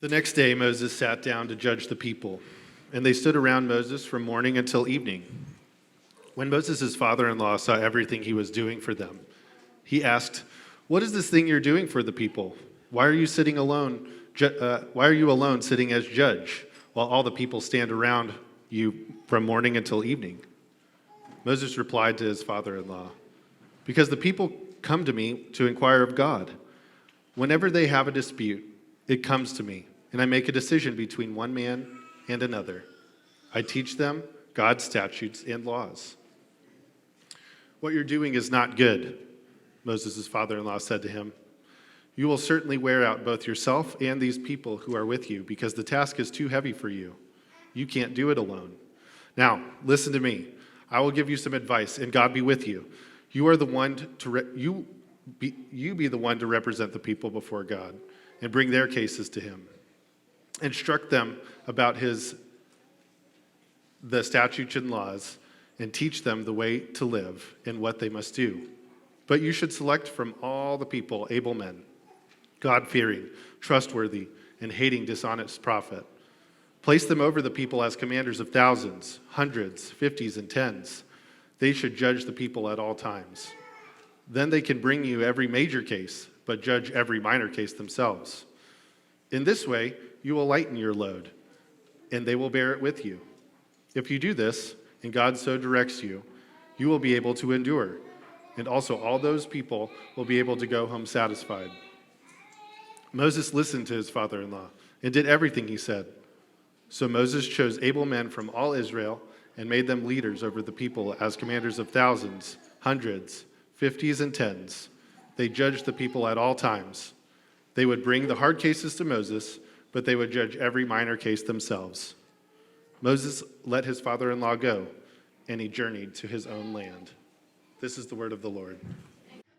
The next day Moses sat down to judge the people, and they stood around Moses from morning until evening. When Moses' father-in-law saw everything he was doing for them, he asked, "What is this thing you're doing for the people? Why are you sitting alone? Why are you alone sitting as judge, while all the people stand around you from morning until evening?" Moses replied to his father-in-law, "Because the people come to me to inquire of God. Whenever they have a dispute, it comes to me, and I make a decision between one man and another. I teach them God's statutes and laws." "What you're doing is not good," Moses' father-in-law said to him. "You will certainly wear out both yourself and these people who are with you, because the task is too heavy for you. You can't do it alone. Now, listen to me. I will give you some advice, and God be with you. You are the one to be the one to represent the people before God and bring their cases to him. Instruct them about the statutes and laws, and teach them the way to live and what they must do. But you should select from all the people able men, God-fearing, trustworthy, and hating dishonest profit. Place them over the people as commanders of thousands, hundreds, fifties, and tens. They should judge the people at all times. Then they can bring you every major case, but judge every minor case themselves. In this way, you will lighten your load, and they will bear it with you. If you do this, and God so directs you, you will be able to endure, and also all those people will be able to go home satisfied." Moses listened to his father-in-law and did everything he said. So Moses chose able men from all Israel and made them leaders over the people as commanders of thousands, hundreds, fifties, and tens. They judged the people at all times. They would bring the hard cases to Moses, but they would judge every minor case themselves. Moses let his father-in-law go, and he journeyed to his own land. This is the word of the Lord.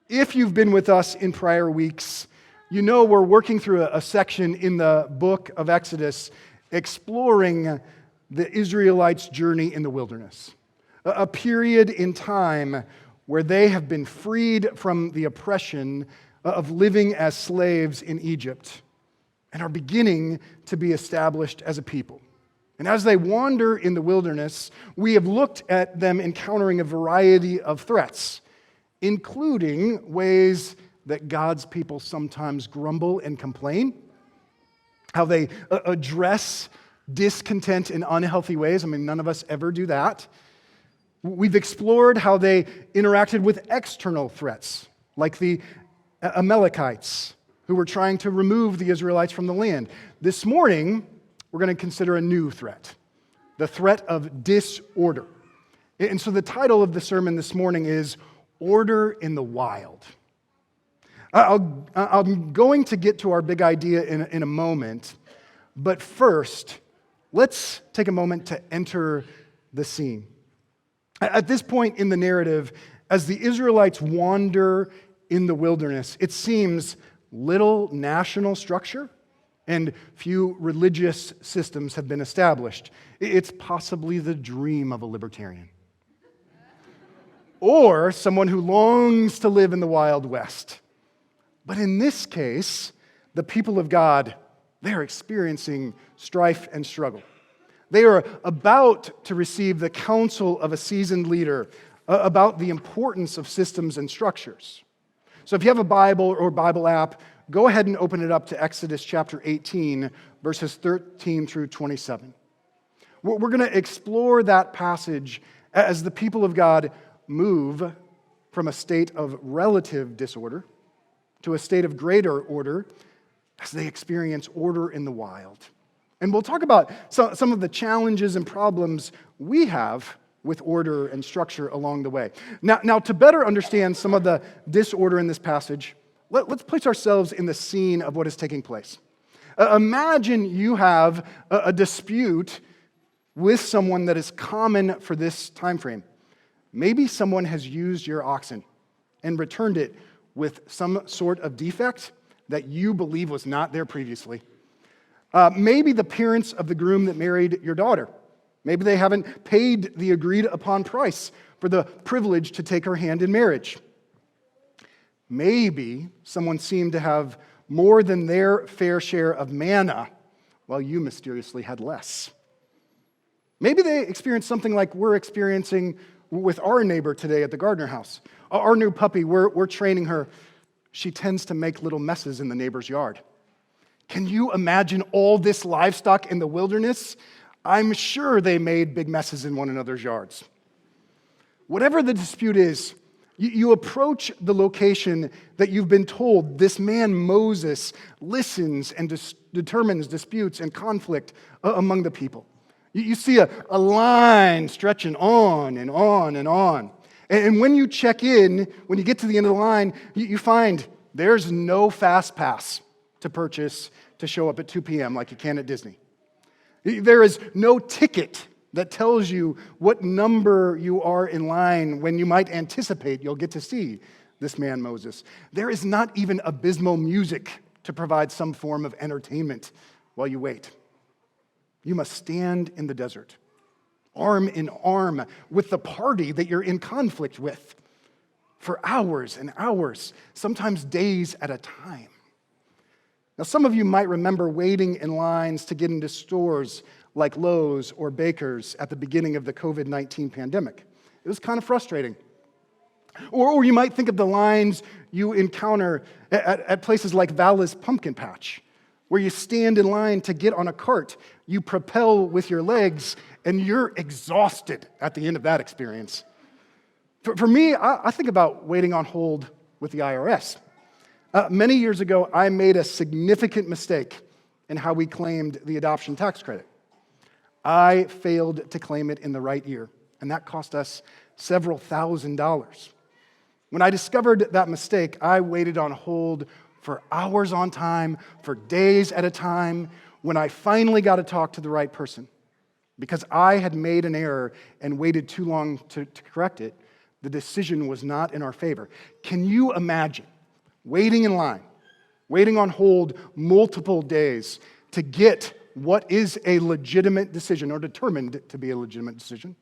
If you've been with us in prior weeks, you know we're working through a section in the book of Exodus exploring the Israelites' journey in the wilderness, a period in time where they have been freed from the oppression of living as slaves in Egypt and are beginning to be established as a people. And as they wander in the wilderness, we have looked at them encountering a variety of threats, including ways that God's people sometimes grumble and complain, how they address discontent in unhealthy ways. I mean, none of us ever do that. We've explored how they interacted with external threats, like the Amalekites, who were trying to remove the Israelites from the land. This morning, we're going to consider a new threat, the threat of disorder. And so the title of the sermon this morning is Order in the Wild. I'm going to get to our big idea in a moment, but first, let's take a moment to enter the scene. At this point in the narrative, as the Israelites wander in the wilderness, it seems little national structure and few religious systems have been established. It's possibly the dream of a libertarian, or someone who longs to live in the Wild West. But in this case, the people of God, they're experiencing strife and struggle. They are about to receive the counsel of a seasoned leader about the importance of systems and structures. So if you have a Bible or Bible app, go ahead and open it up to Exodus chapter 18, verses 13 through 27. We're going to explore that passage as the people of God move from a state of relative disorder to a state of greater order as they experience order in the wild. And we'll talk about some of the challenges and problems we have with order and structure along the way. Now, to better understand some of the disorder in this passage, let's place ourselves in the scene of what is taking place. Imagine you have a dispute with someone that is common for this time frame. Maybe someone has used your oxen and returned it with some sort of defect that you believe was not there previously. Maybe the parents of the groom that married your daughter. Maybe they haven't paid the agreed upon price for the privilege to take her hand in marriage. Maybe someone seemed to have more than their fair share of manna while you mysteriously had less. Maybe they experienced something like we're experiencing with our neighbor today at the Gardner house. Our new puppy, we're training her. She tends to make little messes in the neighbor's yard. Can you imagine all this livestock in the wilderness? I'm sure they made big messes in one another's yards. Whatever the dispute is, you approach the location that you've been told this man Moses listens and determines disputes and conflict among the people. You see a line stretching on and on and on. And when you check in, when you get to the end of the line, you find there's no fast pass to purchase to show up at 2 p.m. like you can at Disney. There is no ticket that tells you what number you are in line when you might anticipate you'll get to see this man Moses. There is not even abysmal music to provide some form of entertainment while you wait. You must stand in the desert, arm in arm with the party that you're in conflict with for hours and hours, sometimes days at a time. Now, some of you might remember waiting in lines to get into stores like Lowe's or Baker's at the beginning of the COVID-19 pandemic. It was kind of frustrating. Or you might think of the lines you encounter at places like Vala's Pumpkin Patch, where you stand in line to get on a cart, you propel with your legs, and you're exhausted at the end of that experience. For me, I think about waiting on hold with the IRS. Many years ago, I made a significant mistake in how we claimed the adoption tax credit. I failed to claim it in the right year, and that cost us several $1,000s. When I discovered that mistake, I waited on hold for hours on time, for days at a time, when I finally got to talk to the right person. Because I had made an error and waited too long to correct it, the decision was not in our favor. Can you imagine waiting in line, waiting on hold multiple days to get what is a legitimate decision, or determined to be a legitimate decision,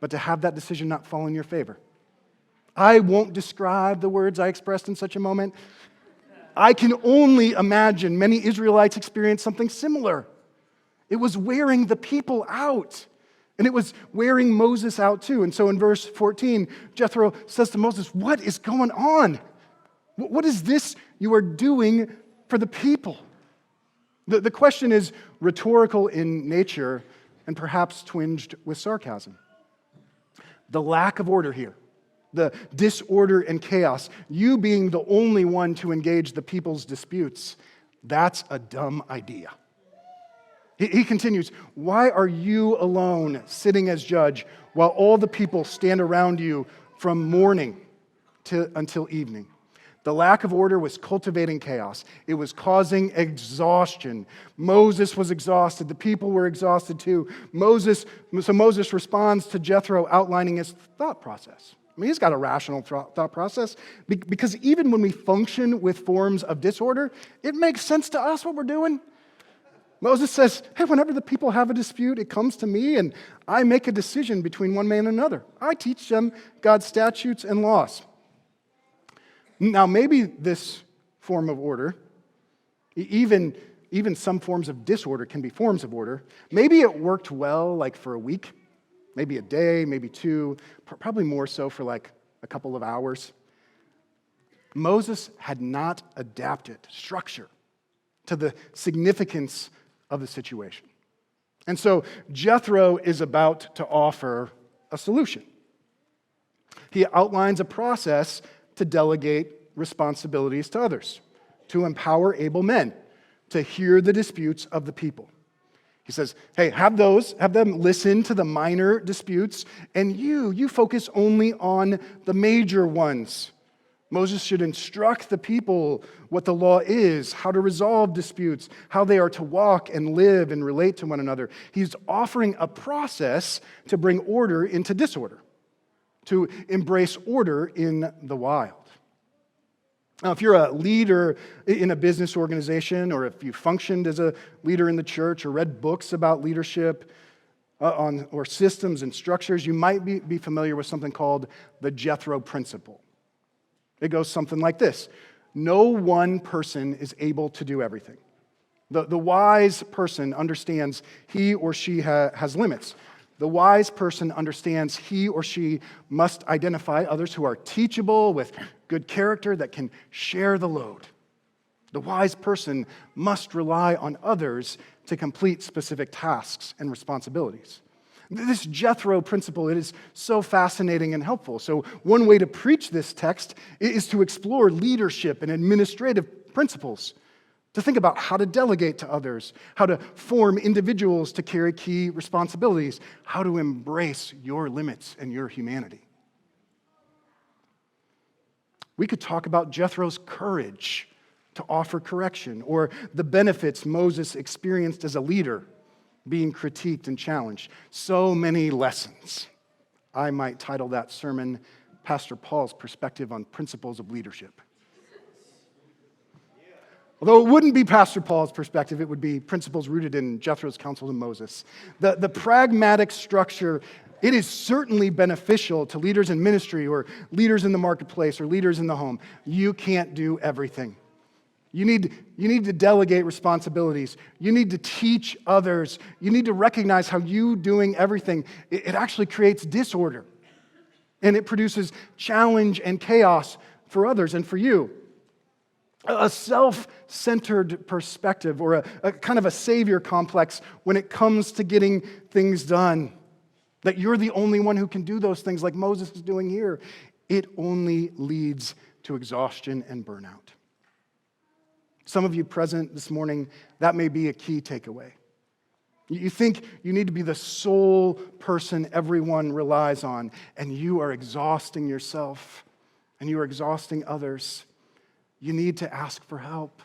but to have that decision not fall in your favor? I won't describe the words I expressed in such a moment. I can only imagine many Israelites experienced something similar. It was wearing the people out, and it was wearing Moses out too. And so in verse 14, Jethro says to Moses, "What is going on? What is this you are doing for the people?" The question is rhetorical in nature and perhaps twinged with sarcasm. The lack of order here, the disorder and chaos, you being the only one to engage the people's disputes, that's a dumb idea. He continues, "Why are you alone sitting as judge while all the people stand around you from morning until evening?" The lack of order was cultivating chaos. It was causing exhaustion. Moses was exhausted. The people were exhausted too. So Moses responds to Jethro outlining his thought process. I mean, he's got a rational thought process because even when we function with forms of disorder, it makes sense to us what we're doing. Moses says, "Hey, whenever the people have a dispute, it comes to me and I make a decision between one man and another. I teach them God's statutes and laws." Now, maybe this form of order, even some forms of disorder can be forms of order. Maybe it worked well like for a week, maybe a day, maybe two, probably more so for like a couple of hours. Moses had not adapted structure to the significance of the situation. And so Jethro is about to offer a solution. He outlines a process to delegate responsibilities to others, to empower able men to hear the disputes of the people. He says, hey, have them listen to the minor disputes, and you focus only on the major ones. Moses should instruct the people what the law is, how to resolve disputes, how they are to walk and live and relate to one another. He's offering a process to bring order into disorder, to embrace order in the wild. Now, if you're a leader in a business organization, or if you functioned as a leader in the church, or read books about leadership or systems and structures, you might be familiar with something called the Jethro principle. It goes something like this: no one person is able to do everything. The wise person understands he or she has limits. The wise person understands he or she must identify others who are teachable, with good character, that can share the load. The wise person must rely on others to complete specific tasks and responsibilities. This Jethro principle, it is so fascinating and helpful. So one way to preach this text is to explore leadership and administrative principles, to think about how to delegate to others, how to form individuals to carry key responsibilities, how to embrace your limits and your humanity. We could talk about Jethro's courage to offer correction, or the benefits Moses experienced as a leader, being critiqued and challenged. So many lessons. I might title that sermon, Pastor Paul's Perspective on Principles of Leadership. Although it wouldn't be Pastor Paul's perspective, it would be principles rooted in Jethro's counsel to Moses. The pragmatic structure, it is certainly beneficial to leaders in ministry or leaders in the marketplace or leaders in the home. You can't do everything. You need to delegate responsibilities. You need to teach others. You need to recognize how you doing everything, it actually creates disorder. And it produces challenge and chaos for others and for you. A self-centered perspective, or a kind of a savior complex when it comes to getting things done. That you're the only one who can do those things like Moses is doing here. It only leads to exhaustion and burnout. Some of you present this morning, that may be a key takeaway. You think you need to be the sole person everyone relies on, and you are exhausting yourself, and you are exhausting others. You need to ask for help.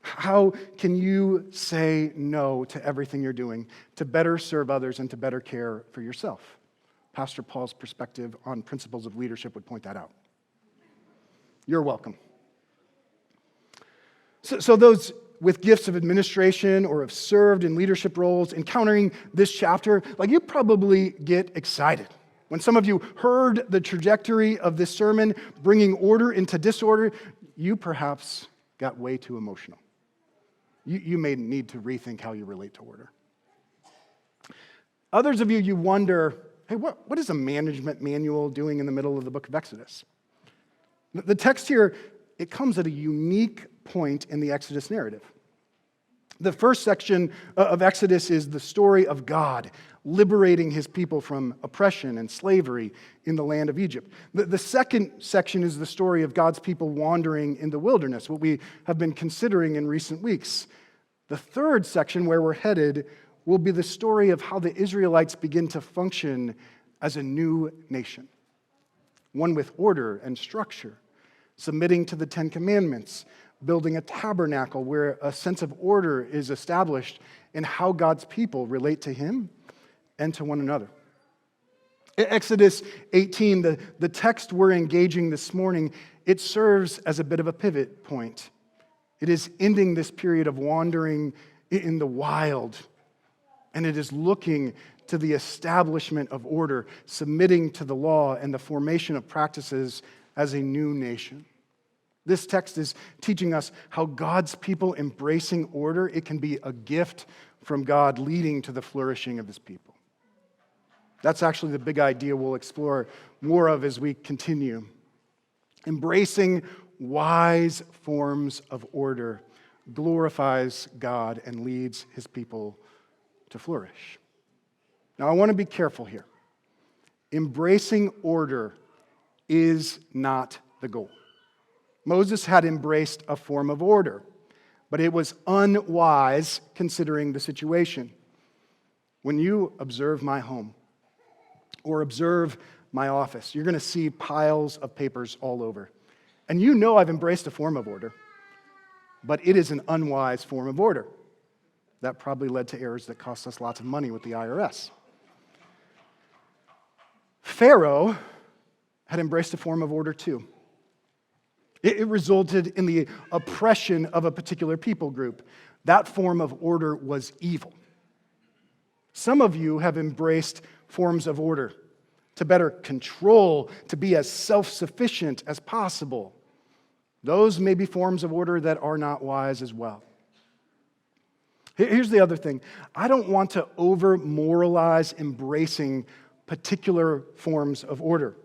How can you say no to everything you're doing to better serve others and to better care for yourself? Pastor Paul's perspective on principles of leadership would point that out. You're welcome. So those with gifts of administration or have served in leadership roles, encountering this chapter, like, you probably get excited. When some of you heard the trajectory of this sermon, bringing order into disorder, you perhaps got way too emotional. You may need to rethink how you relate to order. Others of you wonder, hey, what is a management manual doing in the middle of the book of Exodus? The text here, it comes at a unique point in the Exodus narrative. The first section of Exodus is the story of God liberating his people from oppression and slavery in the land of Egypt. The second section is the story of God's people wandering in the wilderness, what we have been considering in recent weeks. The third section, where we're headed, will be the story of how the Israelites begin to function as a new nation, one with order and structure, submitting to the Ten Commandments, building a tabernacle where a sense of order is established in how God's people relate to him and to one another. Exodus 18, the text we're engaging this morning, it serves as a bit of a pivot point. It is ending this period of wandering in the wild, and it is looking to the establishment of order, submitting to the law and the formation of practices as a new nation. This text is teaching us how God's people embracing order, it can be a gift from God leading to the flourishing of his people. That's actually the big idea we'll explore more of as we continue. Embracing wise forms of order glorifies God and leads his people to flourish. Now, I want to be careful here. Embracing order is not the goal. Moses had embraced a form of order, but it was unwise considering the situation. When you observe my home or observe my office, you're going to see piles of papers all over. And you know I've embraced a form of order, but it is an unwise form of order. That probably led to errors that cost us lots of money with the IRS. Pharaoh had embraced a form of order too. It resulted in the oppression of a particular people group. That form of order was evil. Some of you have embraced forms of order to better control, to be as self-sufficient as possible. Those may be forms of order that are not wise as well. Here's the other thing. I don't want to over-moralize embracing particular forms of order.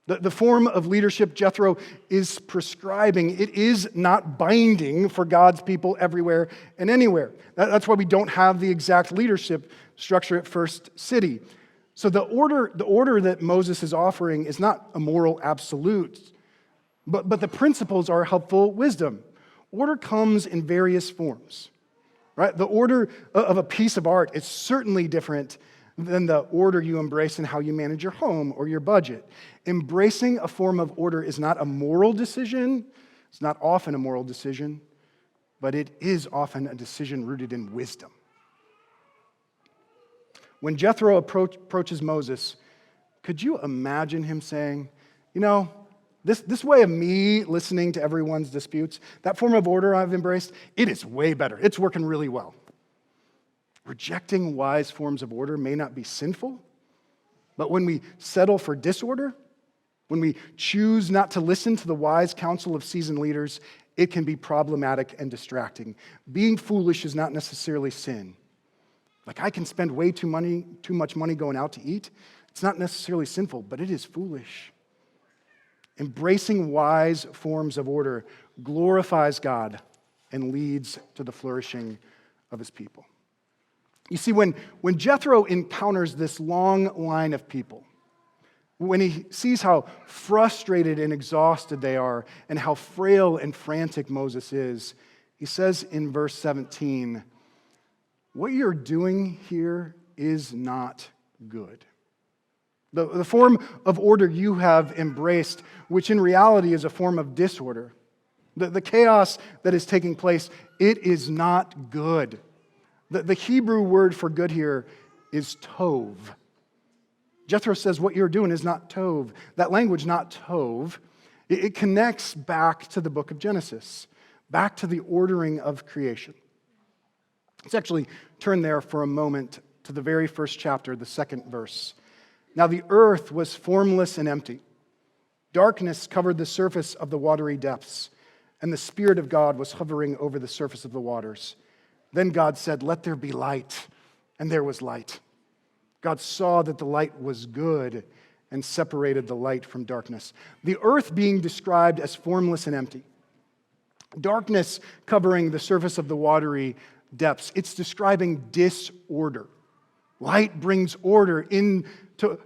The form of leadership Jethro is prescribing, it is not binding for God's people everywhere and anywhere. That's why we don't have the exact leadership structure at First City. So the order that Moses is offering is not a moral absolute, but the principles are helpful wisdom. Order comes in various forms, right? The order of a piece of art is certainly different than the order you embrace in how you manage your home or your budget. Embracing a form of order is not a moral decision. It's not often a moral decision, but it is often a decision rooted in wisdom. When Jethro approaches Moses, could you imagine him saying, this way of me listening to everyone's disputes, that form of order I've embraced, it is way better. It's working really well. Rejecting wise forms of order may not be sinful, but when we settle for disorder, when we choose not to listen to the wise counsel of seasoned leaders, it can be problematic and distracting. Being foolish is not necessarily sin. Like I can spend way too much money going out to eat. It's not necessarily sinful, but it is foolish. Embracing wise forms of order glorifies God and leads to the flourishing of his people. You see, when Jethro encounters this long line of people, when he sees how frustrated and exhausted they are and how frail and frantic Moses is, he says in verse 17, "What you're doing here is not good." The form of order you have embraced, which in reality is a form of disorder, the chaos that is taking place, it is not good. The Hebrew word for good here is tov. Jethro says what you're doing is not tov. That language, not tov, it connects back to the book of Genesis, back to the ordering of creation. Let's actually turn there for a moment to the very first chapter, the second verse. Now the earth was formless and empty. Darkness covered the surface of the watery depths, and the Spirit of God was hovering over the surface of the waters. Then God said, "Let there be light," and there was light. God saw that the light was good and separated the light from darkness. The earth being described as formless and empty. Darkness covering the surface of the watery depths. It's describing disorder. Light brings order into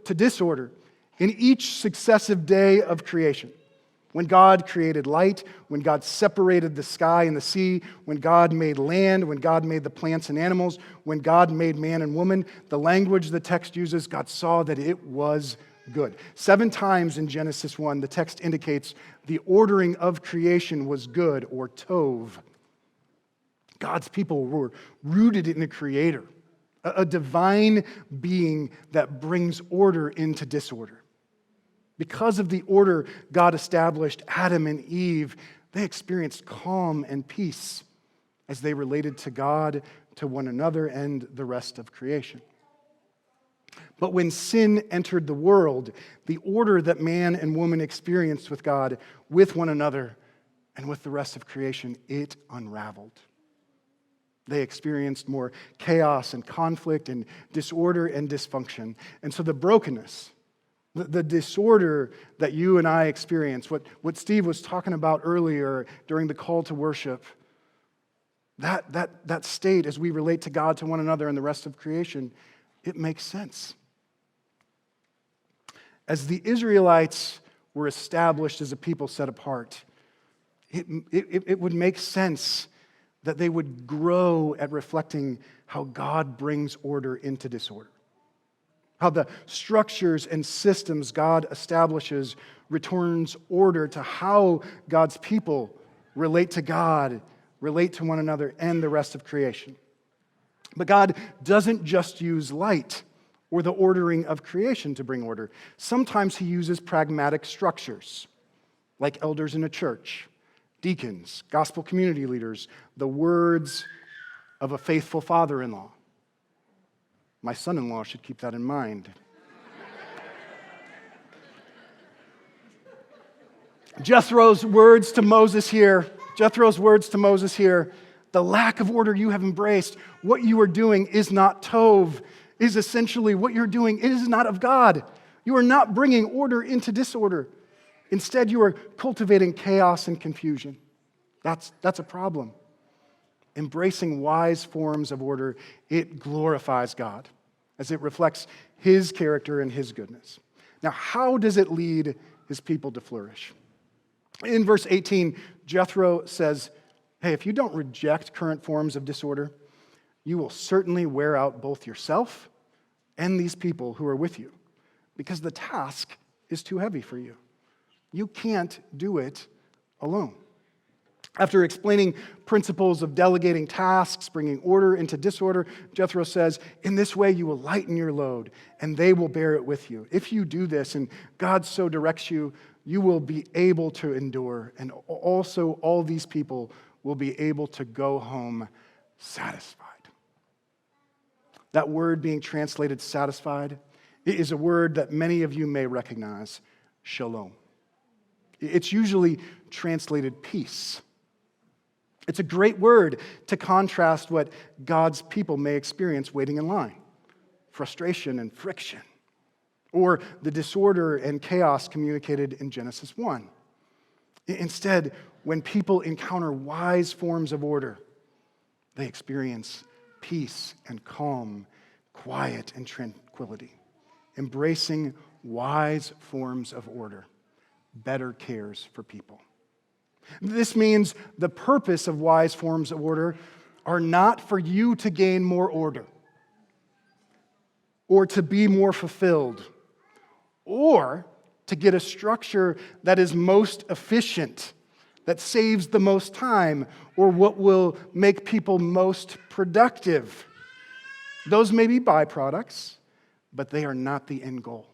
disorder in each successive day of creation. When God created light, when God separated the sky and the sea, when God made land, when God made the plants and animals, when God made man and woman, the language the text uses, God saw that it was good. 7 times in Genesis 1, the text indicates the ordering of creation was good, or tov. God's people were rooted in the Creator, a divine being that brings order into disorder. Because of the order God established, Adam and Eve, they experienced calm and peace as they related to God, to one another, and the rest of creation. But when sin entered the world, the order that man and woman experienced with God, with one another, and with the rest of creation, it unraveled. They experienced more chaos and conflict and disorder and dysfunction. And so the brokenness, the disorder that you and I experience, what Steve was talking about earlier during the call to worship, that state as we relate to God, to one another, and the rest of creation, it makes sense. As the Israelites were established as a people set apart, it would make sense that they would grow at reflecting how God brings order into disorder. How the structures and systems God establishes returns order to how God's people relate to God, relate to one another, and the rest of creation. But God doesn't just use light or the ordering of creation to bring order. Sometimes he uses pragmatic structures, like elders in a church, deacons, gospel community leaders, the words of a faithful father-in-law. My son-in-law should keep that in mind. Jethro's words to Moses here, the lack of order you have embraced, what you are doing is not tov, is essentially what you're doing is not of God. You are not bringing order into disorder. Instead, you are cultivating chaos and confusion. That's a problem. Embracing wise forms of order, it glorifies God as it reflects His character and His goodness. Now, how does it lead His people to flourish? In verse 18, Jethro says, hey, if you don't reject current forms of disorder, you will certainly wear out both yourself and these people who are with you, because the task is too heavy for you. You can't do it alone. After explaining principles of delegating tasks, bringing order into disorder, Jethro says, in this way you will lighten your load, and they will bear it with you. If you do this, and God so directs you, you will be able to endure, and also all these people will be able to go home satisfied. That word being translated satisfied is a word that many of you may recognize, shalom. It's usually translated peace. It's a great word to contrast what God's people may experience waiting in line, frustration and friction, or the disorder and chaos communicated in Genesis 1. Instead, when people encounter wise forms of order, they experience peace and calm, quiet and tranquility. Embracing wise forms of order better cares for people. This means the purpose of wise forms of order are not for you to gain more order or to be more fulfilled or to get a structure that is most efficient, that saves the most time, or what will make people most productive. Those may be byproducts, but they are not the end goal.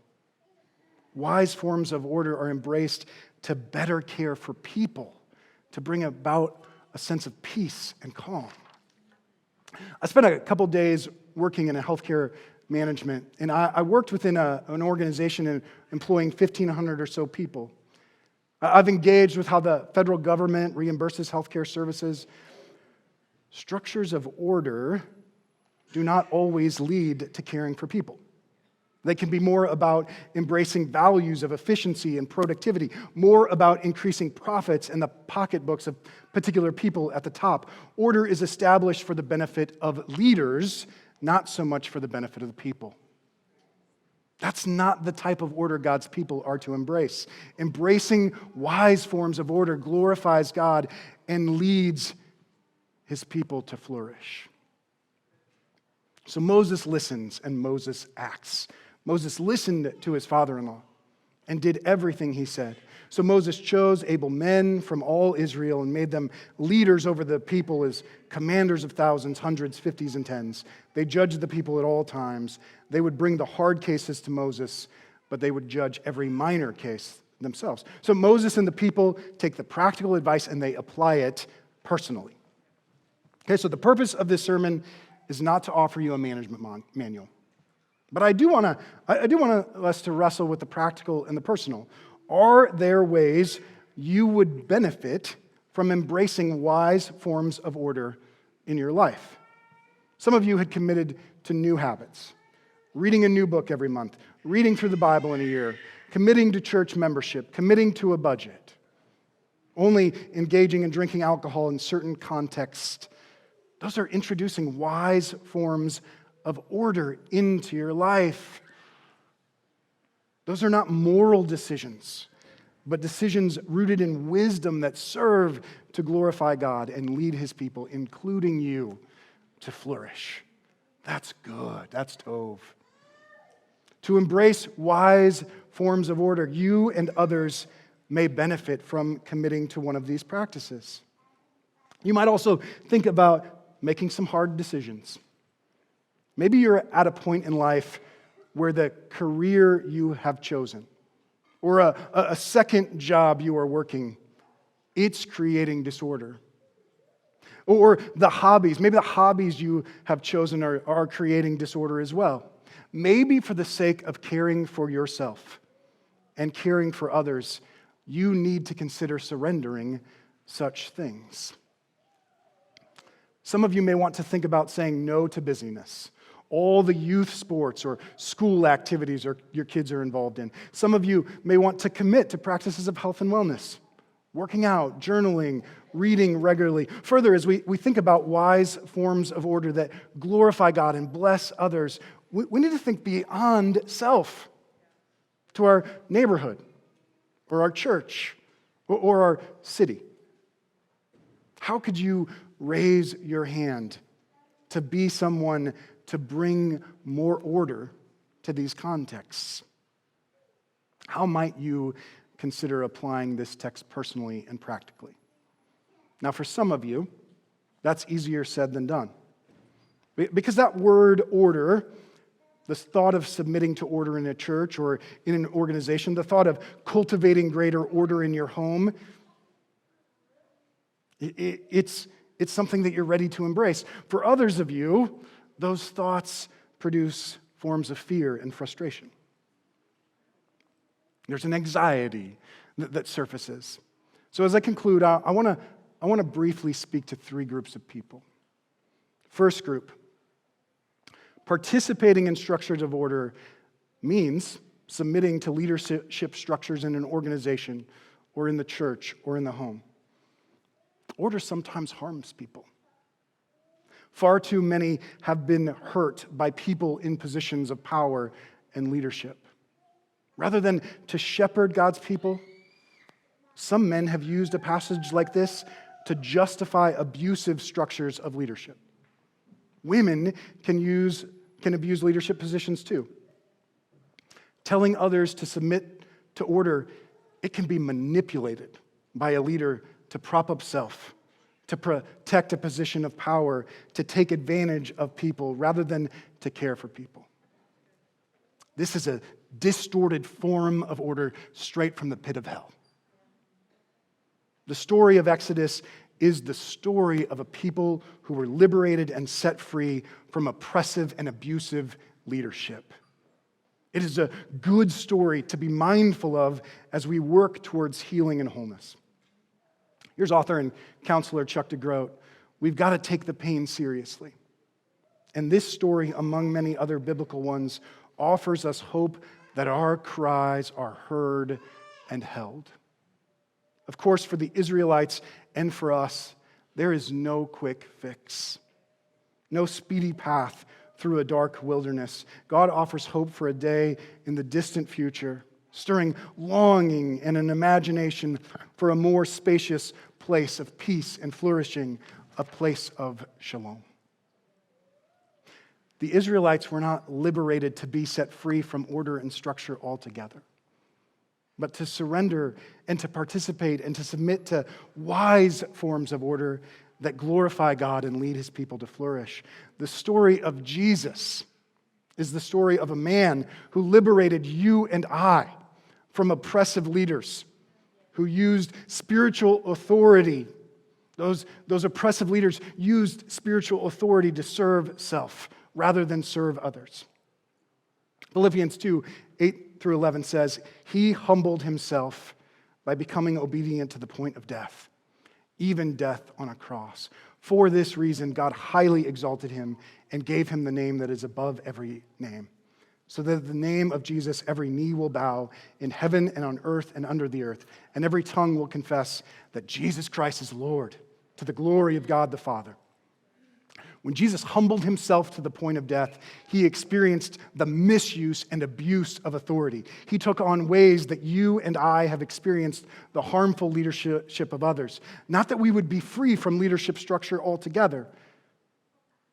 Wise forms of order are embraced to better care for people, to bring about a sense of peace and calm. I spent a couple days working in a healthcare management, and I worked within an organization employing 1,500 or so people. I've engaged with how the federal government reimburses healthcare services. Structures of order do not always lead to caring for people. They can be more about embracing values of efficiency and productivity, more about increasing profits and the pocketbooks of particular people at the top. Order is established for the benefit of leaders, not so much for the benefit of the people. That's not the type of order God's people are to embrace. Embracing wise forms of order glorifies God and leads His people to flourish. So Moses listens and Moses acts. Moses listened to his father-in-law and did everything he said. So Moses chose able men from all Israel and made them leaders over the people as commanders of thousands, hundreds, fifties, and tens. They judged the people at all times. They would bring the hard cases to Moses, but they would judge every minor case themselves. So Moses and the people take the practical advice and they apply it personally. Okay, so the purpose of this sermon is not to offer you a management manual. But I do want us to wrestle with the practical and the personal. Are there ways you would benefit from embracing wise forms of order in your life? Some of you had committed to new habits, reading a new book every month, reading through the Bible in a year, committing to church membership, committing to a budget, only engaging in drinking alcohol in certain contexts. Those are introducing wise forms of order into your life. Those are not moral decisions, but decisions rooted in wisdom that serve to glorify God and lead His people, including you, to flourish. That's good. That's tov. To embrace wise forms of order, you and others may benefit from committing to one of these practices. You might also think about making some hard decisions. Maybe you're at a point in life where the career you have chosen, or a second job you are working, it's creating disorder. Or the hobbies, maybe the hobbies you have chosen are creating disorder as well. Maybe for the sake of caring for yourself and caring for others, you need to consider surrendering such things. Some of you may want to think about saying no to busyness, all the youth sports or school activities your kids are involved in. Some of you may want to commit to practices of health and wellness, working out, journaling, reading regularly. Further, as we think about wise forms of order that glorify God and bless others, we need to think beyond self to our neighborhood or our church or our city. How could you raise your hand to be someone to bring more order to these contexts? How might you consider applying this text personally and practically? Now, for some of you, that's easier said than done. Because that word order, this thought of submitting to order in a church or in an organization, the thought of cultivating greater order in your home, it's something that you're ready to embrace. For others of you, those thoughts produce forms of fear and frustration. There's an anxiety that surfaces. So as I conclude, I want to briefly speak to three groups of people. First group, participating in structures of order means submitting to leadership structures in an organization or in the church or in the home. Order sometimes harms people. Far too many have been hurt by people in positions of power and leadership. Rather than to shepherd God's people, some men have used a passage like this to justify abusive structures of leadership. Women can abuse leadership positions too. Telling others to submit to order, it can be manipulated by a leader to prop up self, to protect a position of power, to take advantage of people rather than to care for people. This is a distorted form of order straight from the pit of hell. The story of Exodus is the story of a people who were liberated and set free from oppressive and abusive leadership. It is a good story to be mindful of as we work towards healing and wholeness. Here's author and counselor Chuck DeGroat. We've got to take the pain seriously. And this story, among many other biblical ones, offers us hope that our cries are heard and held. Of course, for the Israelites and for us, there is no quick fix, no speedy path through a dark wilderness. God offers hope for a day in the distant future, stirring longing and an imagination for a more spacious place of peace and flourishing, a place of shalom. The Israelites were not liberated to be set free from order and structure altogether, but to surrender and to participate and to submit to wise forms of order that glorify God and lead his people to flourish. The story of Jesus is the story of a man who liberated you and I from oppressive leaders who used spiritual authority. Those oppressive leaders used spiritual authority to serve self rather than serve others. Philippians 2, 8 through 11 says, "He humbled himself by becoming obedient to the point of death, even death on a cross. For this reason, God highly exalted him and gave him the name that is above every name, so that at the name of Jesus every knee will bow in heaven and on earth and under the earth, and every tongue will confess that Jesus Christ is Lord, to the glory of God the Father." When Jesus humbled himself to the point of death, he experienced the misuse and abuse of authority. He took on ways that you and I have experienced the harmful leadership of others. Not that we would be free from leadership structure altogether,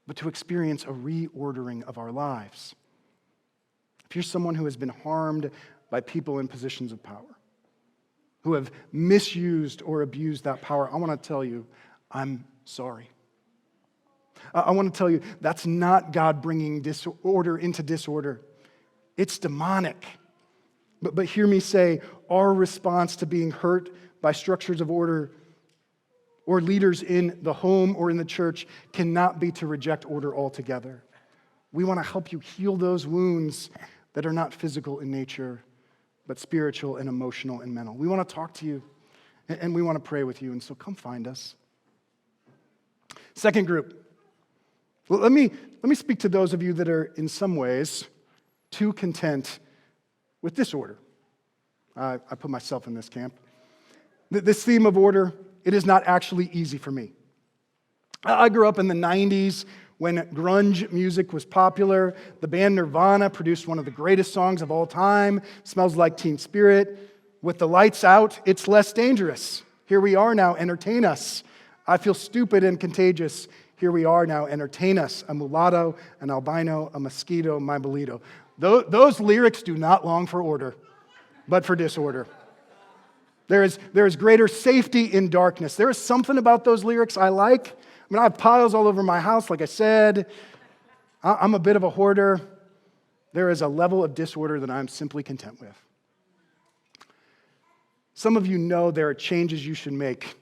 but to experience a reordering of our lives. If you're someone who has been harmed by people in positions of power, who have misused or abused that power, I want to tell you, I'm sorry. I want to tell you, that's not God bringing disorder into disorder. It's demonic. But hear me say, our response to being hurt by structures of order or leaders in the home or in the church cannot be to reject order altogether. We want to help you heal those wounds that are not physical in nature, but spiritual and emotional and mental. We want to talk to you, and we want to pray with you, and so come find us. Second group. Well, let me speak to those of you that are in some ways too content with disorder. I put myself in this camp. This theme of order, it is not actually easy for me. I grew up in the 90s when grunge music was popular. The band Nirvana produced one of the greatest songs of all time, Smells Like Teen Spirit. With the lights out, it's less dangerous. Here we are now, entertain us. I feel stupid and contagious. Here we are now, entertain us. A mulatto, an albino, a mosquito, my bolito. Those lyrics do not long for order, but for disorder. There is greater safety in darkness. There is something about those lyrics I like. I mean, I have piles all over my house, like I said. I'm a bit of a hoarder. There is a level of disorder that I'm simply content with. Some of you know there are changes you should make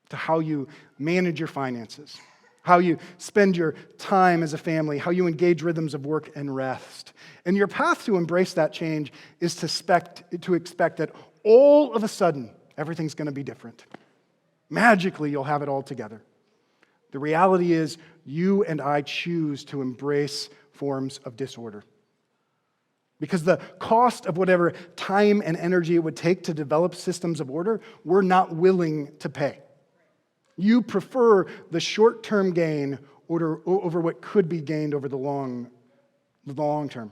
to how you manage your finances, how you spend your time as a family, how you engage rhythms of work and rest. And your path to embrace that change is to expect that all of a sudden, everything's going to be different. Magically, you'll have it all together. The reality is, you and I choose to embrace forms of disorder. Because the cost of whatever time and energy it would take to develop systems of order, we're not willing to pay. You prefer the short-term gain over what could be gained over the long term.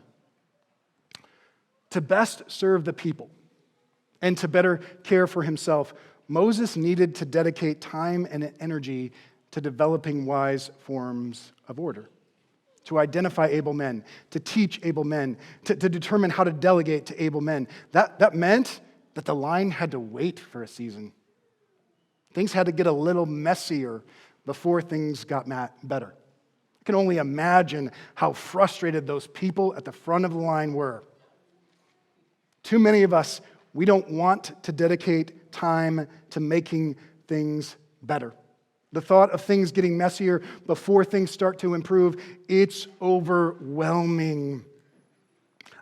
To best serve the people and to better care for himself, Moses needed to dedicate time and energy to developing wise forms of order, to identify able men, to teach able men, to determine how to delegate to able men. That meant that the line had to wait for a season. Things had to get a little messier before things got better. I can only imagine how frustrated those people at the front of the line were. Too many of us, we don't want to dedicate time to making things better. The thought of things getting messier before things start to improve, it's overwhelming.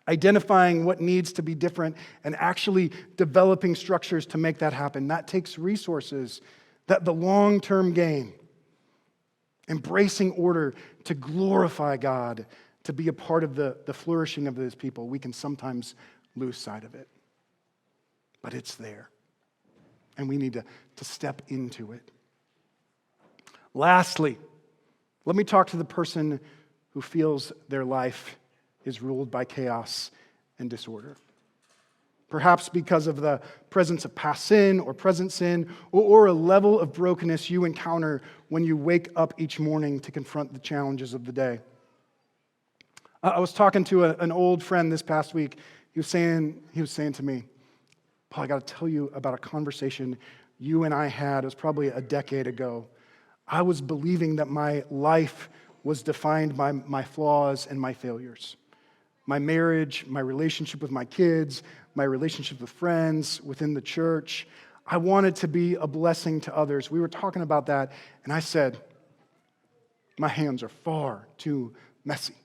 Identifying what needs to be different and actually developing structures to make that happen, that takes resources, that the long-term gain. Embracing order to glorify God, to be a part of the flourishing of His people, we can sometimes lose sight of it. But it's there, and we need to step into it. Lastly, let me talk to the person who feels their life is ruled by chaos and disorder. Perhaps because of the presence of past sin or present sin, or a level of brokenness you encounter when you wake up each morning to confront the challenges of the day. I was talking to an old friend this past week. He was saying to me, Paul, I got to tell you about a conversation you and I had. It was probably a decade ago. I was believing that my life was defined by my flaws and my failures. My marriage, my relationship with my kids, my relationship with friends, within the church. I wanted to be a blessing to others. We were talking about that, and I said, my hands are far too messy.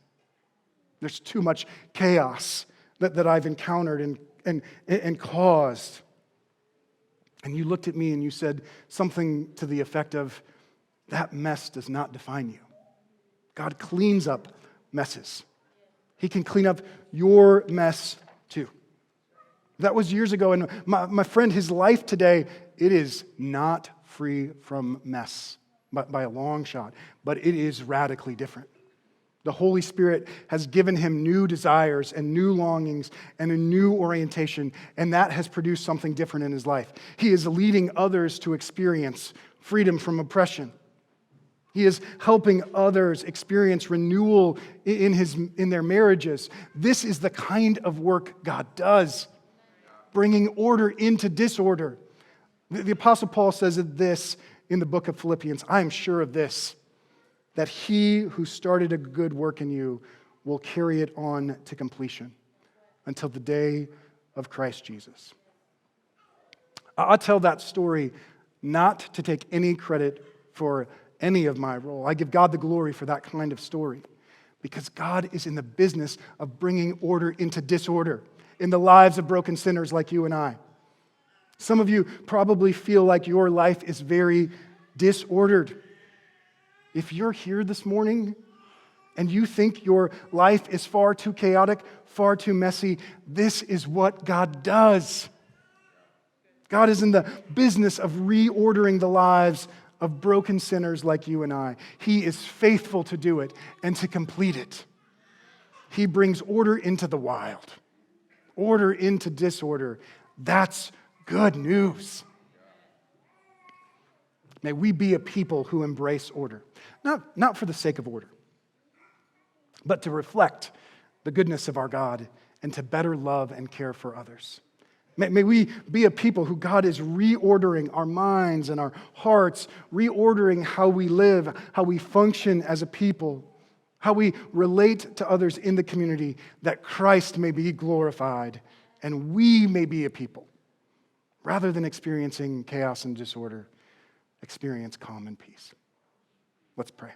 There's too much chaos that I've encountered and caused. And you looked at me and you said something to the effect of, that mess does not define you. God cleans up messes. He can clean up your mess too. That was years ago, and my friend, his life today, it is not free from mess by a long shot, but it is radically different. The Holy Spirit has given him new desires and new longings and a new orientation, and that has produced something different in his life. He is leading others to experience freedom from oppression. He is helping others experience renewal in their marriages. This is the kind of work God does, bringing order into disorder. The Apostle Paul says this in the book of Philippians, I am sure of this, that he who started a good work in you will carry it on to completion until the day of Christ Jesus. I'll tell that story not to take any credit for any of my role. I give God the glory for that kind of story because God is in the business of bringing order into disorder in the lives of broken sinners like you and I. Some of you probably feel like your life is very disordered. If you're here this morning and you think your life is far too chaotic, far too messy, this is what God does. God is in the business of reordering the lives of broken sinners like you and I. He is faithful to do it and to complete it. He brings order into the wild, order into disorder. That's good news. May we be a people who embrace order, not for the sake of order, but to reflect the goodness of our God and to better love and care for others. May we be a people who God is reordering our minds and our hearts, reordering how we live, how we function as a people, how we relate to others in the community, that Christ may be glorified and we may be a people, rather than experiencing chaos and disorder, experience calm and peace. Let's pray.